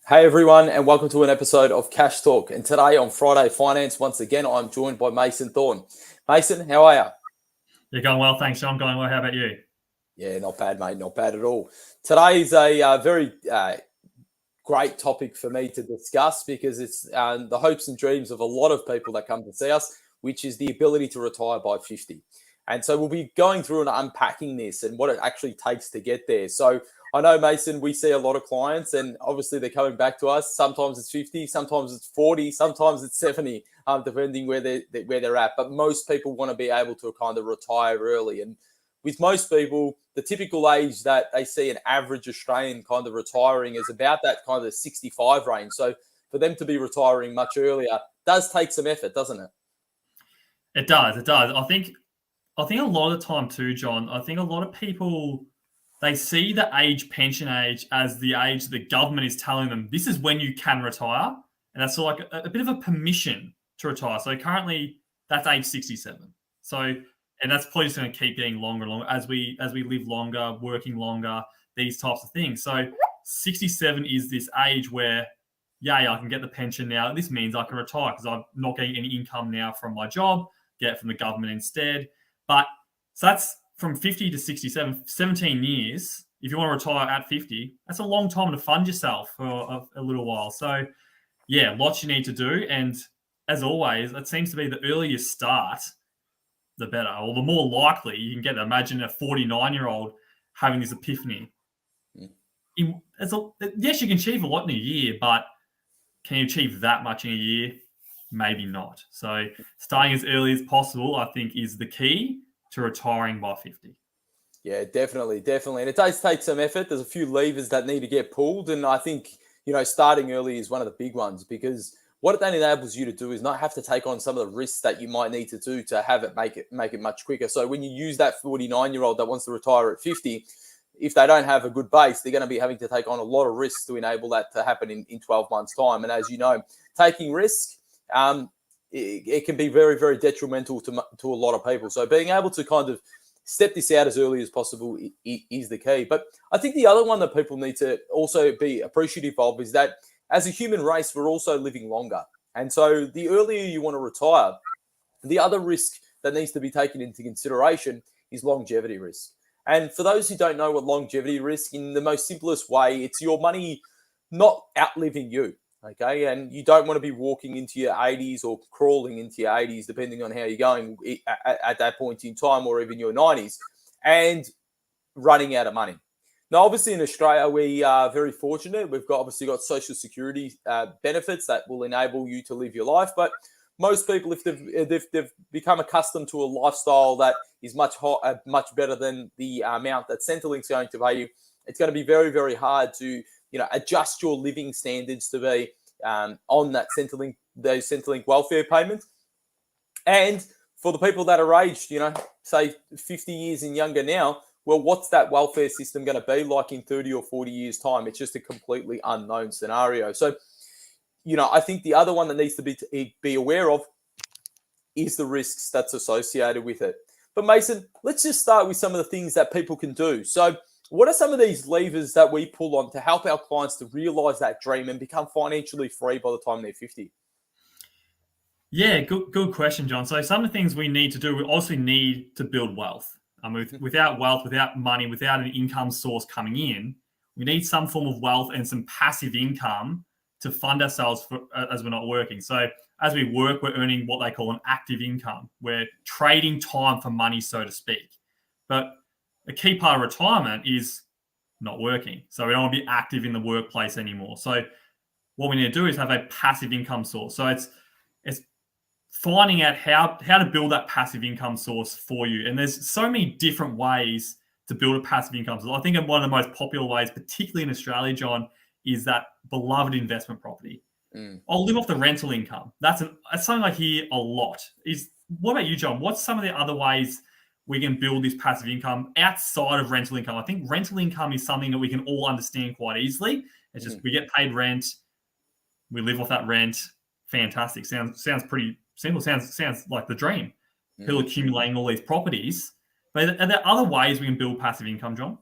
Hey everyone, and welcome to an episode of CashTalk. And today on Friday Finance, once again, I'm joined by Mason Thorn. Mason, how are you? You're going well, thanks, John. Going well. How about you? Yeah, not bad, mate. Not bad at all. Today is a very great topic for me to discuss because it's the hopes and dreams of a lot of people that come to see us, which is the ability to retire by 50. And so we'll be going through and unpacking this and what it actually takes to get there. So I know, Mason, we see a lot of clients and obviously they're coming back to us. Sometimes it's 50, sometimes it's 40, sometimes it's 70, depending where they're at. But most people want to be able to kind of retire early. And with most people, the typical age that they see an average Australian kind of retiring is about that kind of 65 range. So for them to be retiring much earlier does take some effort, doesn't it? It does. It does. I think a lot of the time too, John. I think a lot of people they see the pension age as the age the government is telling them this is when you can retire, and that's sort of like a bit of a permission to retire. So currently that's age 67. So and that's probably just going to keep getting longer and longer as we live longer, working longer, these types of things. So 67 is this age where yeah, I can get the pension now. This means I can retire because I'm not getting any income now from my job, get it from the government instead. But so that's from 50 to 67, 17 years. If you want to retire at 50, that's a long time to fund yourself for a little while. So yeah, lots you need to do. And as always, it seems to be the earlier you start, the better, or the more likely you can get. Imagine a 49-year-old having this epiphany. Yes, you can achieve a lot in a year, but can you achieve that much in a year? Maybe not. So starting as early as possible, I think, is the key to retiring by 50. Yeah, definitely. And it does take some effort. There's a few levers that need to get pulled. And I think, starting early is one of the big ones because what it then enables you to do is not have to take on some of the risks that you might need to do to have it make it much quicker. So when you use that 49-year-old that wants to retire at 50, if they don't have a good base, they're going to be having to take on a lot of risks to enable that to happen in 12 months' time. And as you know, taking risk, it can be very, very detrimental to a lot of people. So being able to kind of step this out as early as possible is the key. But I think the other one that people need to also be appreciative of is that as a human race, we're also living longer. And so the earlier you want to retire, the other risk that needs to be taken into consideration is longevity risk. And for those who don't know what longevity risk, in the most simplest way, it's your money not outliving you. Okay. And you don't want to be walking into your 80s or crawling into your 80s, depending on how you're going at that point in time, or even your 90s, and running out of money. Now, obviously, in Australia, we are very fortunate. We've obviously got social security benefits that will enable you to live your life. But most people, if they've become accustomed to a lifestyle that is much better than the amount that Centrelink's going to pay you, it's going to be very, very hard to adjust your living standards to be on that those Centrelink welfare payments. And for the people that are aged, say 50 years and younger now, well, what's that welfare system going to be like in 30 or 40 years' time? It's just a completely unknown scenario. So, I think the other one that needs to be aware of is the risks that's associated with it. But Mason, let's just start with some of the things that people can do. So what are some of these levers that we pull on to help our clients to realize that dream and become financially free by the time they're 50? Yeah, good question, John. So some of the things we need to do, we also need to build wealth. Without wealth, without money, without an income source coming in, we need some form of wealth and some passive income to fund ourselves as we're not working. So as we work, we're earning what they call an active income. We're trading time for money, so to speak. But a key part of retirement is not working. So we don't want to be active in the workplace anymore. So what we need to do is have a passive income source. So it's finding out how to build that passive income source for you. And there's so many different ways to build a passive income source. I think one of the most popular ways, particularly in Australia, John, is that beloved investment property. I'll live off the rental income. That's something I hear a lot. What about you, John? What's some of the other ways we can build this passive income outside of rental income? I think rental income is something that we can all understand quite easily. It's just we get paid rent, we live off that rent. Fantastic. Sounds pretty simple. Sounds like the dream. People accumulating all these properties. But are there other ways we can build passive income, John?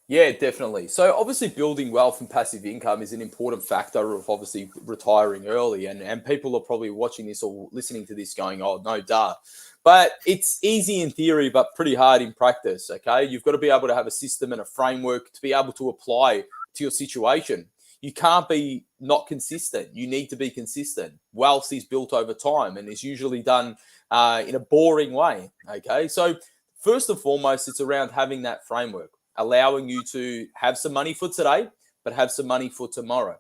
Yeah, definitely. So obviously building wealth and passive income is an important factor of obviously retiring early. And people are probably watching this or listening to this going, oh, no, duh. But it's easy in theory, but pretty hard in practice. Okay. You've got to be able to have a system and a framework to be able to apply to your situation. You can't be not consistent. You need to be consistent. Wealth is built over time and is usually done in a boring way. Okay. So first and foremost, it's around having that framework, allowing you to have some money for today, but have some money for tomorrow.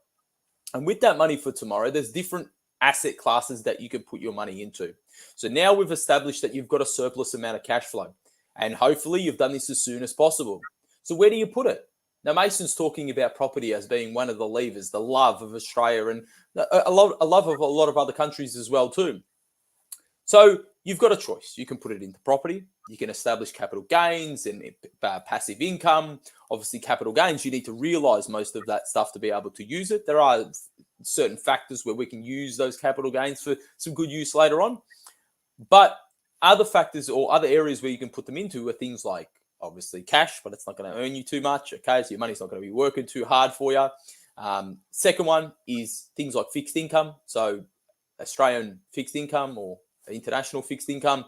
And with that money for tomorrow, there's different asset classes that you can put your money into. So now we've established that you've got a surplus amount of cash flow. And hopefully you've done this as soon as possible. So where do you put it? Now, Mason's talking about property as being one of the levers, the love of Australia and a love of a lot of other countries as well too. So you've got a choice. You can put it into property. You can establish capital gains and passive income. Obviously, capital gains, you need to realize most of that stuff to be able to use it. There are certain factors where we can use those capital gains for some good use later on. But other factors or other areas where you can put them into are things like obviously cash, but it's not going to earn you too much. Okay, so your money's not going to be working too hard for you. Second one is things like fixed income. So Australian fixed income or international fixed income.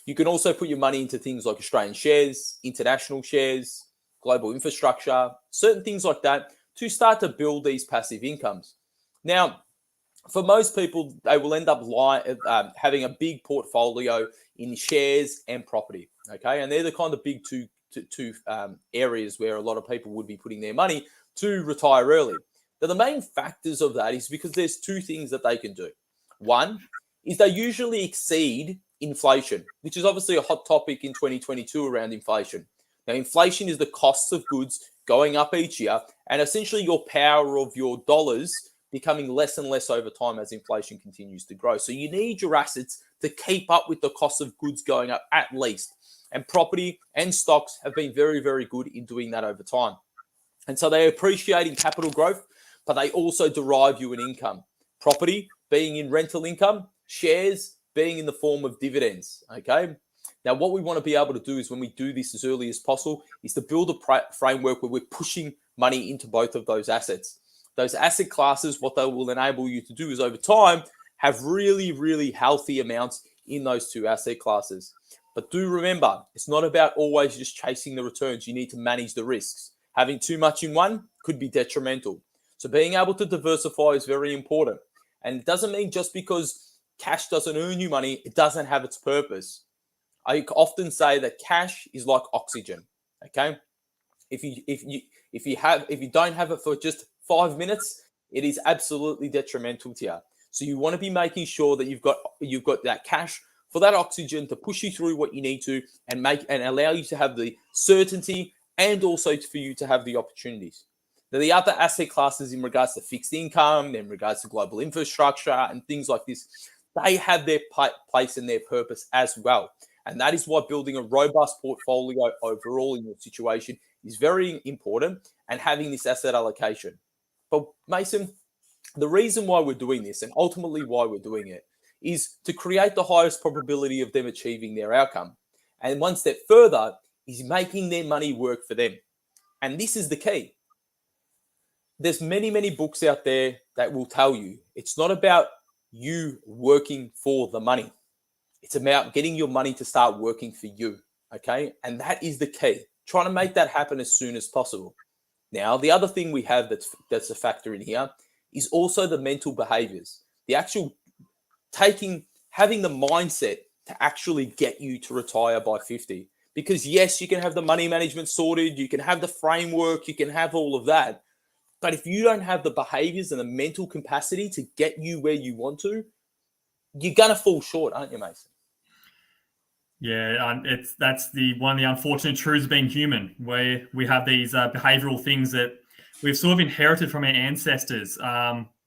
You can also put your money into things like Australian shares, international shares, global infrastructure, certain things like that to start to build these passive incomes. Now, for most people, they will end up having a big portfolio in shares and property. Okay, and they're the kind of big two areas where a lot of people would be putting their money to retire early. Now, the main factors of that is because there's two things that they can do. One is they usually exceed inflation, which is obviously a hot topic in 2022 around inflation. Now, inflation is the costs of goods going up each year, and essentially your power of your dollars becoming less and less over time as inflation continues to grow. So you need your assets to keep up with the cost of goods going up at least. And property and stocks have been very, very good in doing that over time. And so they appreciate in capital growth, but they also derive you an income. Property being in rental income, shares being in the form of dividends. Okay. Now, what we want to be able to do is when we do this as early as possible is to build a framework where we're pushing money into both of those assets. Those asset classes, what they will enable you to do is over time have really, really healthy amounts in those two asset classes. But do remember, it's not about always just chasing the returns. You need to manage the risks. Having too much in one could be detrimental. So being able to diversify is very important. And it doesn't mean just because cash doesn't earn you money, it doesn't have its purpose. I often say that cash is like oxygen. Okay, if you don't have it for just 5 minutes, it is absolutely detrimental to you. So you want to be making sure that you've got that cash for that oxygen to push you through what you need to and allow you to have the certainty and also for you to have the opportunities. Now, the other asset classes in regards to fixed income, in regards to global infrastructure and things like this, they have their place and their purpose as well. And that is why building a robust portfolio overall in your situation is very important and having this asset allocation. But Mason, the reason why we're doing this and ultimately why we're doing it is to create the highest probability of them achieving their outcome. And one step further is making their money work for them. And this is the key. There's many, many books out there that will tell you it's not about you working for the money. It's about getting your money to start working for you. Okay. And that is the key. Trying to make that happen as soon as possible. Now, the other thing we have that's a factor in here is also the mental behaviors, the actual having the mindset to actually get you to retire by 50. Because yes, you can have the money management sorted, you can have the framework, you can have all of that. But if you don't have the behaviors and the mental capacity to get you where you want to, you're going to fall short, aren't you, Mason? Yeah, that's one of the unfortunate truths of being human, where we have these behavioral things that we've sort of inherited from our ancestors,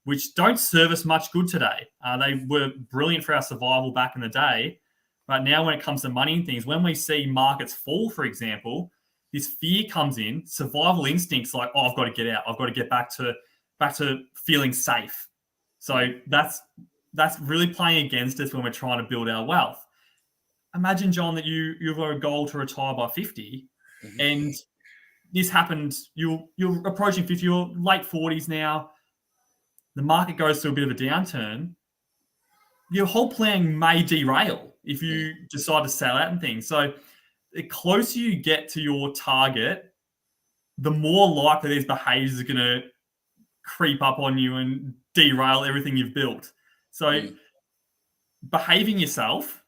which don't serve us much good today. They were brilliant for our survival back in the day, but now when it comes to money and things, when we see markets fall, for example, this fear comes in, survival instincts like, oh, I've got to get out, I've got to get back to feeling safe. So that's really playing against us when we're trying to build our wealth. Imagine, John, that you've got a goal to retire by 50 and this happened, you're approaching 50, you're late 40s now, the market goes through a bit of a downturn, your whole plan may derail if you decide to sell out and things. So the closer you get to your target, the more likely these behaviors are going to creep up on you and derail everything you've built. So behaving yourself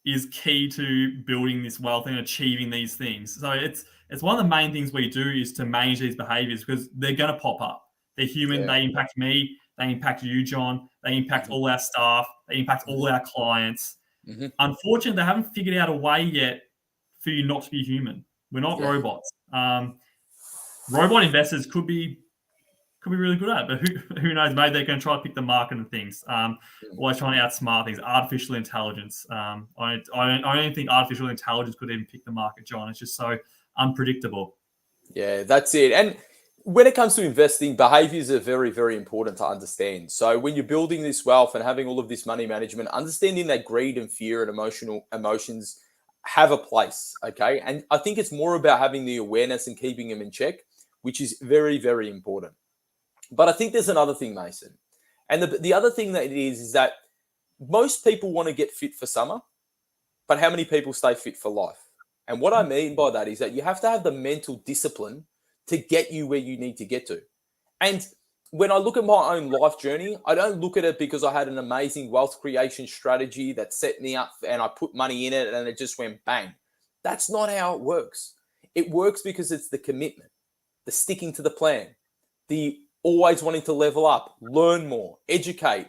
is key to building this wealth and achieving these things. So it's one of the main things we do is to manage these behaviors, because they're going to pop up. They're human. They impact me. They impact you, John. They impact all our staff. They impact all our clients. Unfortunately, they haven't figured out a way yet for you not to be human. We're not robots. Robot investors could be really good at it, but who knows? Maybe they're going to try to pick the market and things. Always trying to outsmart things. Artificial intelligence. I don't think artificial intelligence could even pick the market, John. It's just so unpredictable. Yeah, that's it. And when it comes to investing, behaviors are very, very important to understand. So when you're building this wealth and having all of this money management, understanding that greed and fear and emotions have a place, okay? And I think it's more about having the awareness and keeping them in check, which is very, very important. But I think there's another thing, Mason. And the other thing that it is that most people want to get fit for summer, but how many people stay fit for life? And what I mean by that is that you have to have the mental discipline to get you where you need to get to. And when I look at my own life journey, I don't look at it because I had an amazing wealth creation strategy that set me up and I put money in it and it just went bang. That's not how it works. It works because it's the commitment, the sticking to the plan, the always wanting to level up, learn more, educate,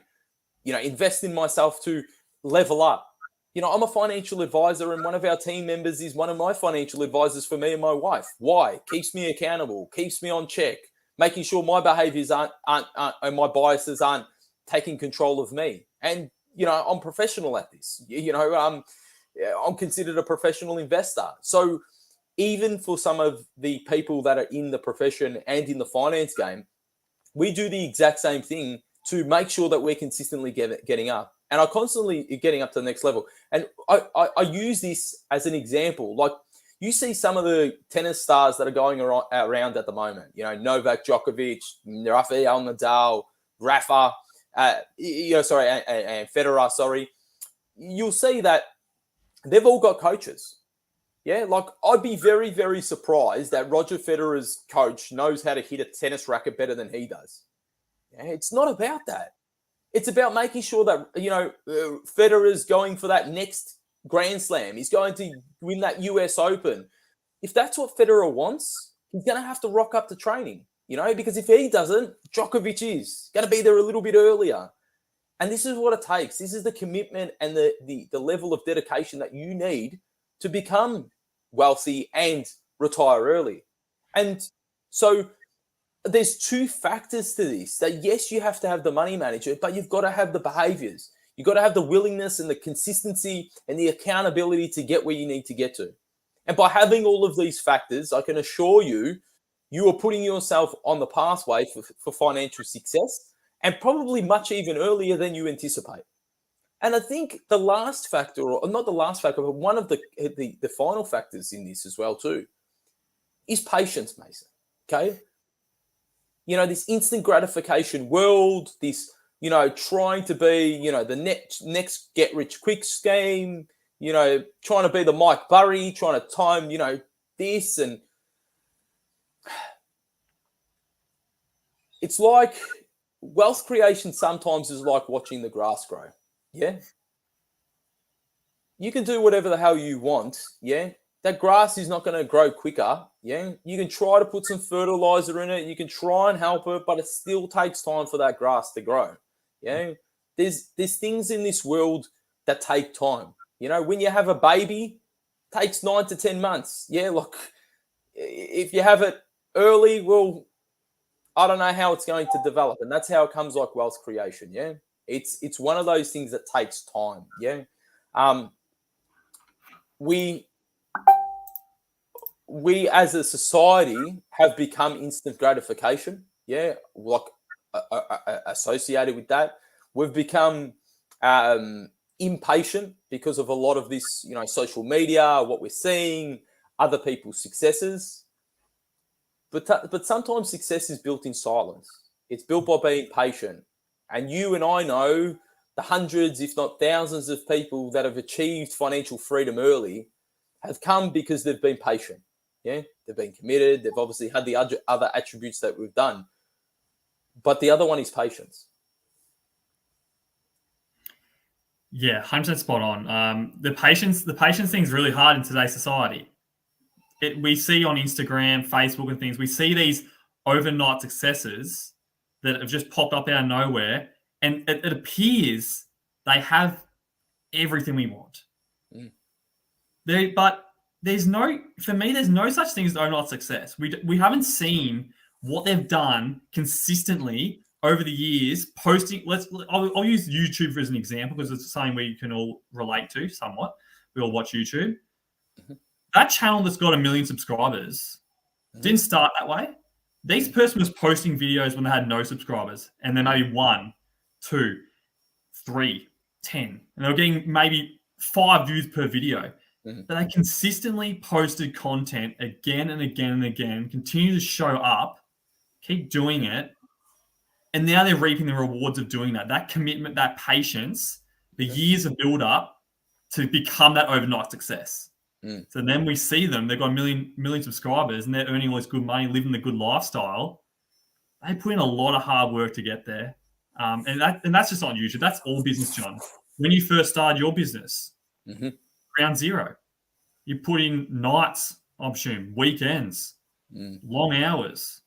invest in myself to level up. I'm a financial advisor and one of our team members is one of my financial advisors for me and my wife. Why? Keeps me accountable, keeps me on check, making sure my behaviors aren't and my biases aren't taking control of me. And, I'm professional at this. I'm considered a professional investor. So even for some of the people that are in the profession and in the finance game, we do the exact same thing to make sure that we're consistently getting up. And I constantly getting up to the next level. And I use this as an example. Like you see some of the tennis stars that are going around at the moment. Novak Djokovic, Rafael Nadal, Rafa, and Federer. Sorry, you'll see that they've all got coaches. Yeah, like I'd be very, very surprised that Roger Federer's coach knows how to hit a tennis racket better than he does. Yeah, it's not about that. It's about making sure that, Federer's going for that next Grand Slam. He's going to win that US Open. If that's what Federer wants, he's going to have to rock up to training, because if he doesn't, Djokovic is going to be there a little bit earlier. And this is what it takes. This is the commitment and the level of dedication that you need to become wealthy and retire early. And so there's two factors to this. That yes, you have to have the money manager, but you've got to have the behaviors. You've got to have the willingness and the consistency and the accountability to get where you need to get to. And by having all of these factors, I can assure you, you are putting yourself on the pathway for financial success, and probably much even earlier than you anticipate. And I think the last factor, or not the last factor, but one of the final factors in this as well too, is patience, Mason. Okay? This instant gratification world, this, trying to be, the next get-rich-quick scheme, trying to be the Mike Burry, trying to time, this. And it's like wealth creation sometimes is like watching the grass grow. Yeah. You can do whatever the hell you want. Yeah. That grass is not going to grow quicker. Yeah. You can try to put some fertilizer in it. You can try and help it, but it still takes time for that grass to grow. Yeah. There's things in this world that take time. When you have a baby, it takes 9 to 10 months. Yeah. Look, if you have it early, well, I don't know how it's going to develop. And that's how it comes like wealth creation. Yeah. It's one of those things that takes time. Yeah. We as a society have become instant gratification. Yeah. Like associated with that, we've become impatient because of a lot of this, social media, what we're seeing, other people's successes. But sometimes success is built in silence. It's built by being patient. And you and I know the hundreds, if not thousands of people that have achieved financial freedom early have come because they've been patient. Yeah, they've been committed. They've obviously had the other attributes that we've done. But the other one is patience. Yeah, 100% spot on. The patience thing is really hard in today's society. We see on Instagram, Facebook, and things, we see these overnight successes that have just popped up out of nowhere, and it appears they have everything we want. But there's no such thing as overnight success. We haven't seen what they've done consistently over the years. Posting, I'll use YouTube as an example because it's something we can all relate to somewhat. We all watch YouTube. That channel that's got 1 million subscribers didn't start that way. This person was posting videos when they had no subscribers, and then maybe 1, 2, 3, 10, and they were getting maybe 5 views per video. But they consistently posted content again and again and again, continue to show up, keep doing it, and now they're reaping the rewards of doing that. That commitment, that patience, the years of build up to become that overnight success. So then we see them, they've got 1 million subscribers and they're earning all this good money, living the good lifestyle. They put in a lot of hard work to get there. And that's just not YouTube. That's all business, John. When you first started your business, ground zero, you put in nights, I assume, weekends, long hours,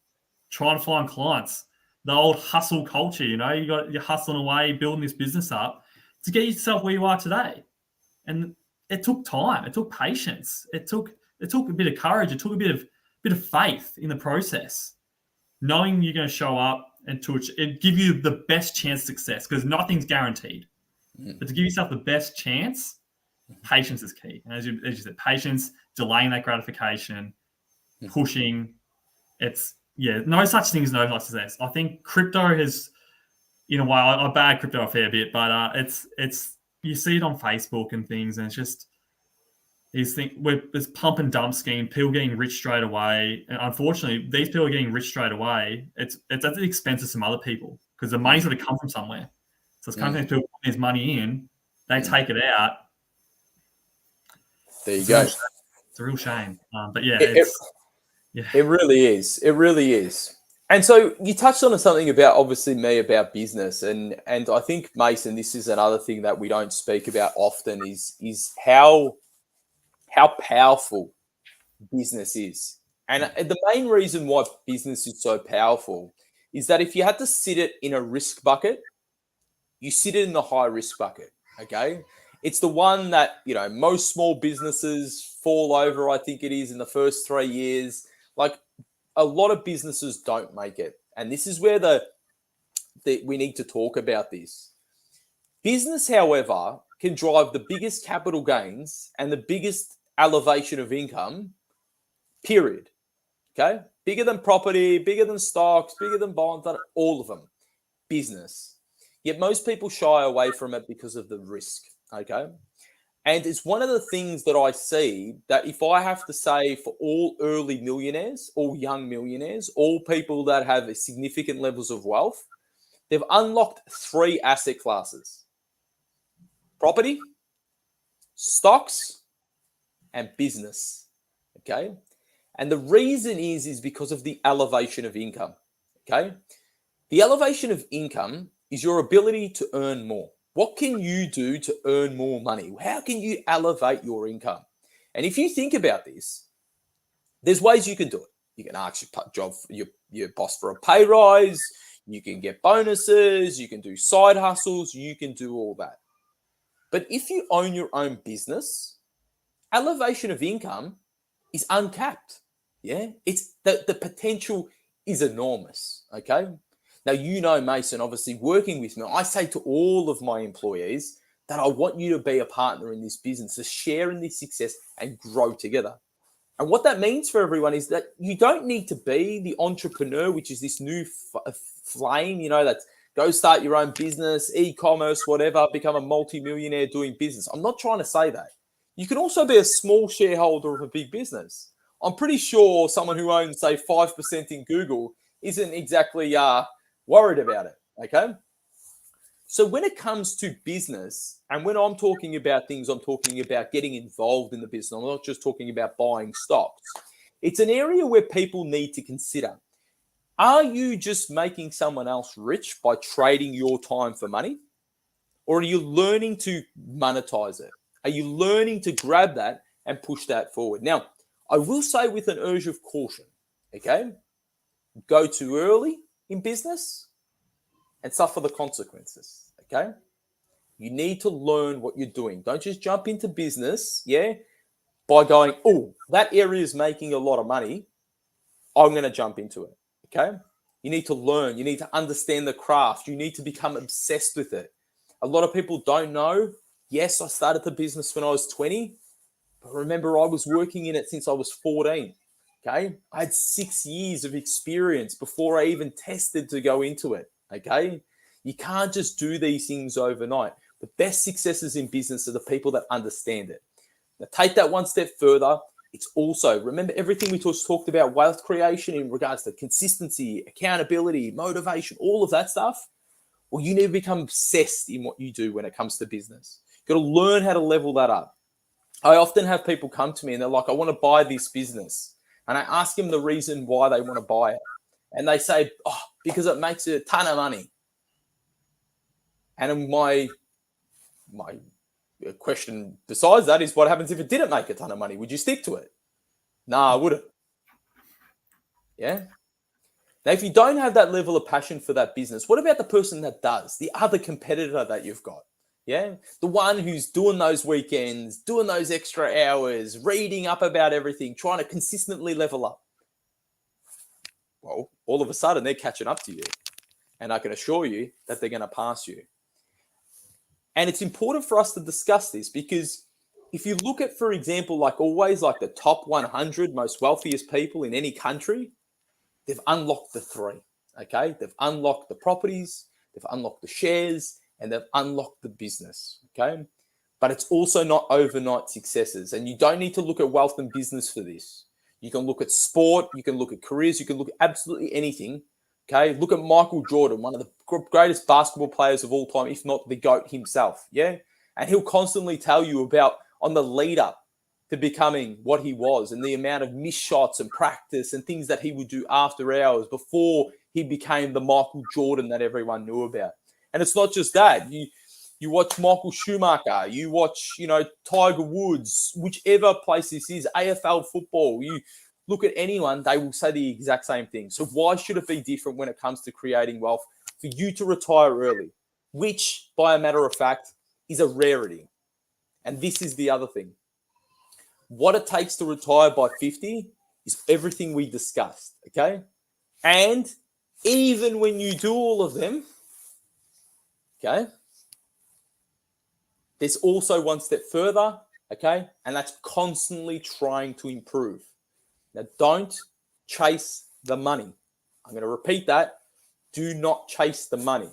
trying to find clients, the old hustle culture, you're hustling away, building this business up to get yourself where you are today. And it took time. It took patience. It took a bit of courage. It took a bit of faith in the process, knowing you're going to show up and it give you the best chance of success because nothing's guaranteed. But to give yourself the best chance, patience is key. And as you said, patience, delaying that gratification, pushing. No such thing as no success. I think crypto has, in a way, I bag crypto a fair bit, but it's you see it on Facebook and things, and it's just this pump and dump scheme, people getting rich straight away. And unfortunately, these people are getting rich straight away. It's at the expense of some other people because the money's got to come from somewhere. So it's coming from people putting this money in, they take it out. There you go. It's a real shame. But yeah, it really is. It really is. And so you touched on something about business, and I think, Mason, this is another thing that we don't speak about often is how powerful business is. And the main reason why business is so powerful is that if you had to sit it in a risk bucket, you sit it in the high risk bucket. Okay, it's the one that most small businesses fall over. I think it is in the first 3 years. Like, a lot of businesses don't make it. And this is where we need to talk about this. Business, however, can drive the biggest capital gains and the biggest elevation of income, period. Okay? Bigger than property, bigger than stocks, bigger than bonds, all of them. Business. Yet most people shy away from it because of the risk. Okay? And it's one of the things that I see that if I have to say for all early millionaires, all young millionaires, all people that have significant levels of wealth, they've unlocked 3 asset classes: property, stocks, and business. Okay. And the reason is because of the elevation of income. Okay. The elevation of income is your ability to earn more. What can you do to earn more money? How can you elevate your income? And if you think about this, there's ways you can do it. You can ask your boss for a pay rise. You can get bonuses. You can do side hustles. You can do all that. But if you own your own business, elevation of income is uncapped. Yeah, it's the potential is enormous. Okay. Now, Mason, obviously working with me, I say to all of my employees that I want you to be a partner in this business, to share in this success and grow together. And what that means for everyone is that you don't need to be the entrepreneur, which is this new flame, that go start your own business, e-commerce, whatever, become a multi-millionaire doing business. I'm not trying to say that. You can also be a small shareholder of a big business. I'm pretty sure someone who owns, say, 5% in Google isn't exactly worried about it. Okay. So when it comes to business, and when I'm talking about things, I'm talking about getting involved in the business. I'm not just talking about buying stocks. It's an area where people need to consider. Are you just making someone else rich by trading your time for money? Or are you learning to monetize it? Are you learning to grab that and push that forward? Now, I will say with an urge of caution, okay? Go too early in business and suffer the consequences, okay? You need to learn what you're doing. Don't just jump into business, by going, oh, that area is making a lot of money. I'm going to jump into it, okay? You need to learn. You need to understand the craft. You need to become obsessed with it. A lot of people don't know. Yes, I started the business when I was 20, but remember, I was working in it since I was 14. Okay. I had 6 years of experience before I even tested to go into it. Okay. You can't just do these things overnight. The best successes in business are the people that understand it. Now, take that one step further. It's also, remember everything we just talked about, wealth creation in regards to consistency, accountability, motivation, all of that stuff. Well, you need to become obsessed in what you do when it comes to business. You've got to learn how to level that up. I often have people come to me and they're like, I want to buy this business. And I ask them the reason why they want to buy it. And they say, oh, because it makes a ton of money. And my question besides that is, what happens if it didn't make a ton of money? Would you stick to it? Nah, I wouldn't. Yeah. Now, if you don't have that level of passion for that business, what about the person that does, the other competitor that you've got? Yeah. The one who's doing those weekends, doing those extra hours, reading up about everything, trying to consistently level up. Well, all of a sudden they're catching up to you. And I can assure you that they're going to pass you. And it's important for us to discuss this because if you look at, for example, like always, like the top 100 most wealthiest people in any country, they've unlocked the three, okay? They've unlocked the properties, they've unlocked the shares, and they've unlocked the business, okay? But it's also not overnight successes. And you don't need to look at wealth and business for this. You can look at sport, you can look at careers, you can look at absolutely anything, okay? Look at Michael Jordan, one of the greatest basketball players of all time, if not the GOAT himself, yeah? And he'll constantly tell you about on the lead up to becoming what he was and the amount of missed shots and practice and things that he would do after hours before he became the Michael Jordan that everyone knew about. And it's not just that. You watch Michael Schumacher, you watch, Tiger Woods, whichever place this is, AFL football, you look at anyone, they will say the exact same thing. So why should it be different when it comes to creating wealth for you to retire early, which, by a matter of fact, is a rarity. And this is the other thing. What it takes to retire by 50 is everything we discussed, okay? And even when you do all of them, okay, there's also one step further, okay? And that's constantly trying to improve. Now, don't chase the money. I'm going to repeat that. Do not chase the money.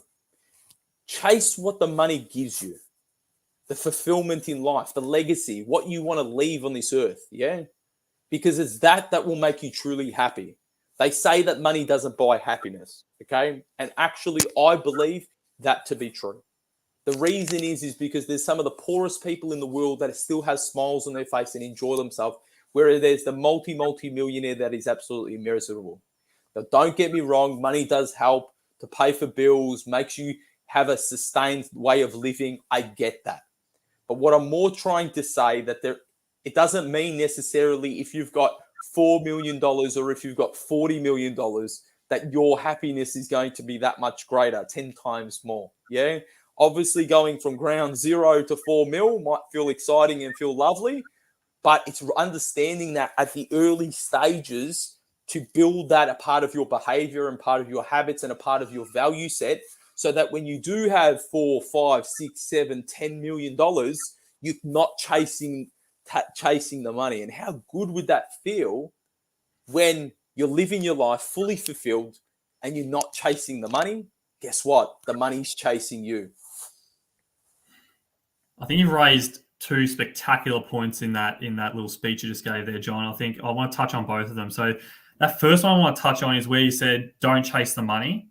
Chase what the money gives you. The fulfillment in life, the legacy, what you want to leave on this earth, yeah? Because it's that will make you truly happy. They say that money doesn't buy happiness, okay? And actually, I believe that to be true. The reason is because there's some of the poorest people in the world that still have smiles on their face and enjoy themselves, whereas there's the multi-millionaire that is absolutely miserable. Now, don't get me wrong, money does help to pay for bills, makes you have a sustained way of living. I get that. But what I'm more trying to say that it doesn't mean necessarily if you've got $4 million or if you've got $40 million that your happiness is going to be that much greater, 10 times more. Yeah. Obviously, going from ground zero to 4 mil might feel exciting and feel lovely, but it's understanding that at the early stages to build that a part of your behavior and part of your habits and a part of your value set, so that when you do have 4, 5, 6, 7, $10 million, you're not chasing the money. And how good would that feel when you're living your life fully fulfilled and you're not chasing the money? Guess what? The money's chasing you. I think you've raised two spectacular points in that little speech you just gave there, John. I think I want to touch on both of them. So that first one I want to touch on is where you said, don't chase the money.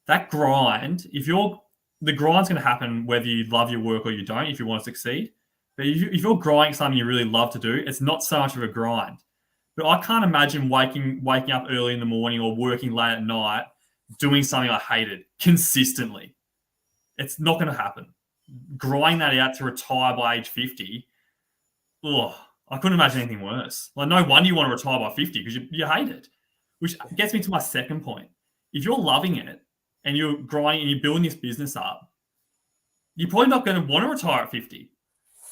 That grind, the grind's going to happen whether you love your work or you don't, if you want to succeed. But if you're grinding something you really love to do, it's not so much of a grind. But I can't imagine waking up early in the morning or working late at night doing something I hated consistently. It's not going to happen. Grinding that out to retire by age 50, I couldn't imagine anything worse. Like, no wonder you want to retire by 50 because you hate it. Which gets me to my second point. If you're loving it and you're grinding and you're building this business up, you're probably not going to want to retire at 50.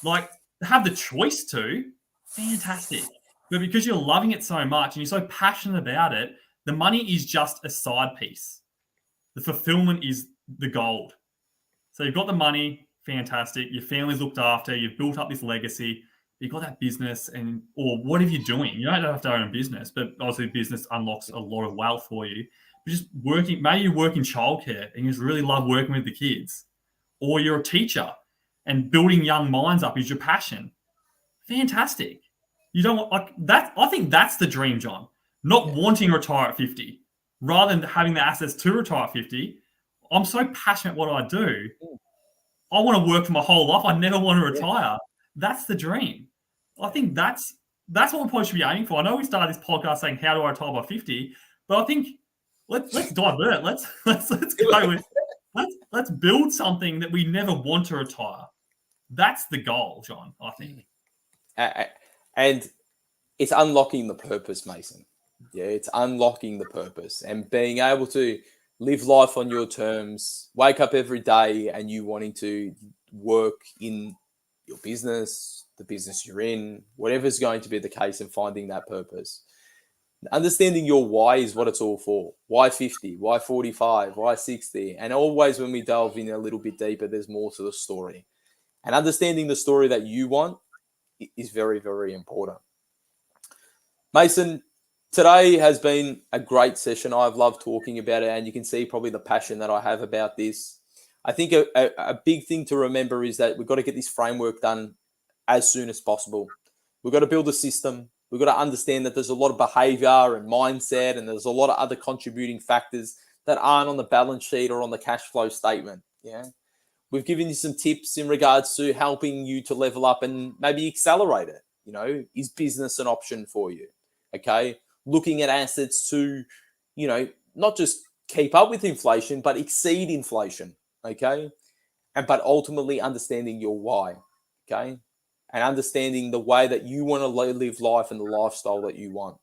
Like, have the choice to, fantastic. But because you're loving it so much and you're so passionate about it, the money is just a side piece. The fulfillment is the gold. So you've got the money, fantastic. Your family's looked after. You've built up this legacy. You've got that business, or whatever you're doing. You don't have to own a business, but obviously business unlocks a lot of wealth for you. But just working, maybe you work in childcare and you just really love working with the kids, or you're a teacher and building young minds up is your passion. Fantastic. You don't want, like that. I think that's the dream, John. Not wanting to retire at 50, rather than having the assets to retire at 50. I'm so passionate what I do. I want to work for my whole life. I never want to retire. That's the dream. I think that's what we probably should be aiming for. I know we started this podcast saying, how do I retire by 50? But I think let's divert. Let's go with let's build something that we never want to retire. That's the goal, John, I think. And it's unlocking the purpose, Mason. Yeah, it's unlocking the purpose and being able to live life on your terms, wake up every day and you wanting to work in your business, the business you're in, whatever's going to be the case, and finding that purpose. Understanding your why is what it's all for. Why 50? Why 45? Why 60? And always when we delve in a little bit deeper, there's more to the story. And understanding the story that you want is very, very important. Mason, today has been a great session. I've loved talking about it, and you can see probably the passion that I have about this. I think a big thing to remember is that we've got to get this framework done as soon as possible. We've got to build a system. We've got to understand that there's a lot of behavior and mindset, and there's a lot of other contributing factors that aren't on the balance sheet or on the cash flow statement. Yeah. We've given you some tips in regards to helping you to level up and maybe accelerate it. You know, is business an option for you? Okay. Looking at assets to, you know, not just keep up with inflation, but exceed inflation. Okay. But ultimately understanding your why. Okay. And understanding the way that you want to live life and the lifestyle that you want.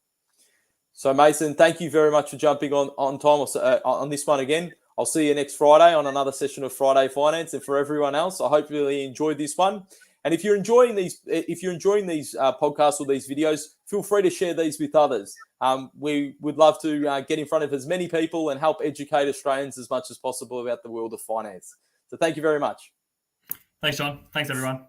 So Mason, thank you very much for jumping on time on this one again. I'll see you next Friday on another session of Friday Finance. And for everyone else, I hope you really enjoyed this one. And if you're enjoying these podcasts or these videos, feel free to share these with others. We would love to get in front of as many people and help educate Australians as much as possible about the world of finance. So thank you very much. Thanks, John. Thanks, everyone.